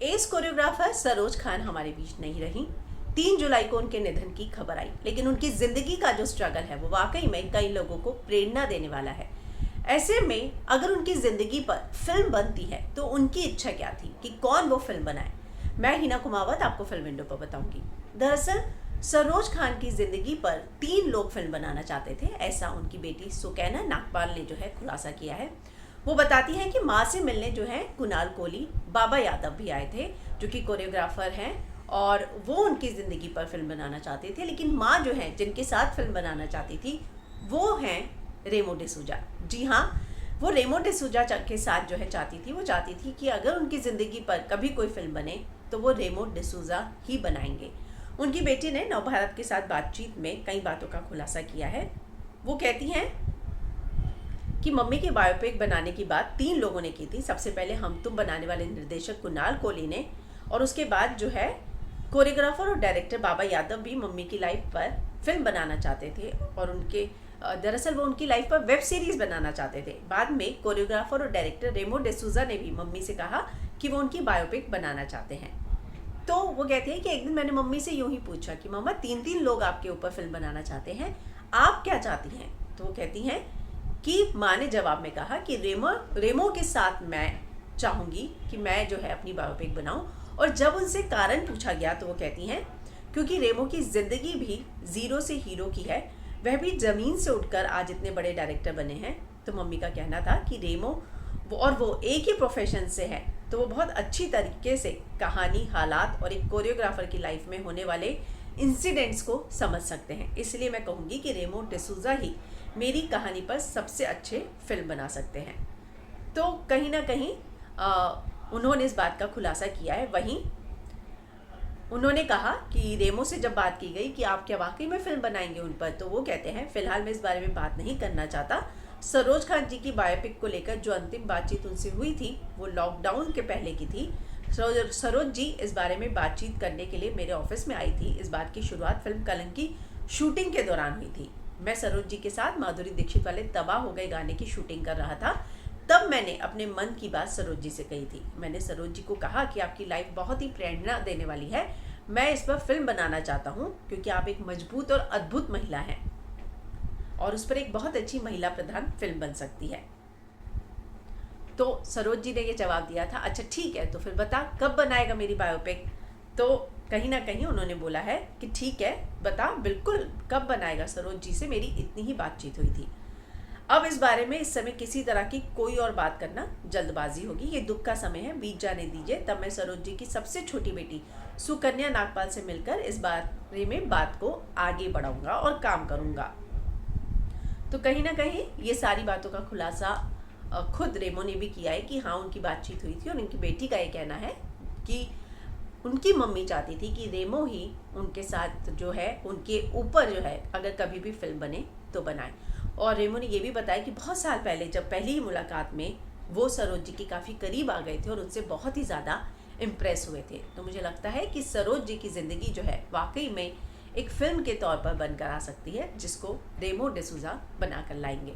S choreographer Saroj Khan हमारे बीच नहीं रही। 3 जुलाई को उनके निधन की खबर आई, लेकिन उनकी जिंदगी का जो स्ट्रगल है वो वाकई में कई लोगों को प्रेरणा देने वाला है। ऐसे में अगर उनकी जिंदगी पर फिल्म बनती है तो उनकी इच्छा क्या थी कि कौन वो फिल्म बनाए, मैं हिना कुमावत आपको फिल्म विंडो पर बताऊंगी। दरअसल सरोज खान की जिंदगी पर 3 लोग फिल्म बनाना चाहते थे, ऐसा उनकी बेटी सुकैना नागपाल ने जो है खुलासा किया है। वो बताती हैं कि माँ से मिलने जो है कुणाल कोहली, बाबा यादव भी आए थे जो कि कोरियोग्राफर हैं, और वो उनकी ज़िंदगी पर फिल्म बनाना चाहते थे। लेकिन माँ जो है जिनके साथ फिल्म बनाना चाहती थी वो हैं रेमो डिसूजा। जी हाँ, वो रेमो डिसूजा के साथ जो है वो चाहती थी कि अगर उनकी ज़िंदगी पर कभी कोई फिल्म बने तो वो रेमो डिसूजा ही बनाएंगे। उनकी बेटी ने नवभारत के साथ बातचीत में कई बातों का खुलासा किया है। वो कहती हैं कि मम्मी की बायोपिक बनाने की बात 3 लोगों ने की थी। सबसे पहले हम तुम बनाने वाले निर्देशक कुणाल कोहली ने, और उसके बाद जो है कोरियोग्राफर और डायरेक्टर बाबा यादव भी मम्मी की लाइफ पर फिल्म बनाना चाहते थे, और उनके दरअसल वो उनकी लाइफ पर वेब सीरीज बनाना चाहते थे। बाद में कोरियोग्राफर और डायरेक्टर रेमो डिसूजा ने भी मम्मी से कहा कि वो उनकी बायोपिक बनाना चाहते हैं। तो वो कहते हैं कि एक दिन मैंने मम्मी से यूं ही पूछा कि मम्मा 3 लोग आपके ऊपर फिल्म बनाना चाहते हैं, आप क्या चाहती हैं? तो वो कहती हैं कि माँ ने जवाब में कहा कि रेमो के साथ मैं चाहूँगी कि मैं जो है अपनी बायोपिक बनाऊँ। और जब उनसे कारण पूछा गया तो वो कहती हैं क्योंकि रेमो की ज़िंदगी भी ज़ीरो से हीरो की है, वह भी ज़मीन से उठकर आज इतने बड़े डायरेक्टर बने हैं। तो मम्मी का कहना था कि रेमो वो एक ही प्रोफेशन से है, तो वो बहुत अच्छी तरीके से कहानी, हालात और एक कोरियोग्राफर की लाइफ में होने वाले इंसिडेंट्स को समझ सकते हैं। इसलिए मैं कहूँगी कि रेमो डिसूजा ही मेरी कहानी पर सबसे अच्छे फिल्म बना सकते हैं। तो कहीं ना कहीं उन्होंने इस बात का खुलासा किया है। वहीं उन्होंने कहा कि रेमो से जब बात की गई कि आप क्या वाकई में फिल्म बनाएंगे उन पर, तो वो कहते हैं फिलहाल मैं इस बारे में बात नहीं करना चाहता। सरोज खान जी की बायोपिक को लेकर जो अंतिम बातचीत उनसे हुई थी वो लॉकडाउन के पहले की थी। सरोज जी इस बारे में बातचीत करने के लिए मेरे ऑफिस में आई थी। इस बात की शुरुआत फिल्म कलंक की शूटिंग के दौरान हुई थी। मैं सरोज जी के साथ माधुरी दीक्षित वाले तबाह हो गए गाने की शूटिंग कर रहा था। तब मैंने अपने मन की बात सरोज जी से कही थी। मैंने सरोज जी को कहा कि आपकी लाइफ बहुत ही प्रेरणा देने वाली है, मैं इस पर फिल्म बनाना चाहता हूँ क्योंकि आप एक मजबूत और अद्भुत महिला हैं और उस पर एक बहुत अच्छी महिला प्रधान फिल्म बन सकती है। तो सरोज जी ने ये जवाब दिया था, अच्छा ठीक है, तो फिर बता कब बनाएगा मेरी बायोपिक? तो कहीं ना कहीं उन्होंने बोला है कि ठीक है, बता बिल्कुल कब बनाएगा। सरोज जी से मेरी इतनी ही बातचीत हुई थी। अब इस बारे में इस समय किसी तरह की कोई और बात करना जल्दबाजी होगी। ये दुख का समय है, बीत जाने दीजिए। तब मैं सरोज जी की सबसे छोटी बेटी सुकन्या नागपाल से मिलकर इस बारे में बात को आगे बढ़ाऊंगा और काम करूंगा। तो कहीं ना कहीं ये सारी बातों का खुलासा खुद रेमो ने भी किया है कि हाँ उनकी बातचीत हुई थी, और उनकी बेटी का ये कहना है कि उनकी मम्मी चाहती थी कि रेमो ही उनके साथ जो है उनके ऊपर जो है अगर कभी भी फिल्म बने तो बनाए। और रेमो ने ये भी बताया कि बहुत साल पहले जब पहली ही मुलाकात में वो सरोज जी के काफ़ी करीब आ गए थे और उनसे बहुत ही ज़्यादा इम्प्रेस हुए थे। तो मुझे लगता है कि सरोज जी की ज़िंदगी जो है वाकई में एक फ़िल्म के तौर पर बनकर आ सकती है, जिसको रेमो डिसूजा बना कर लाएंगे।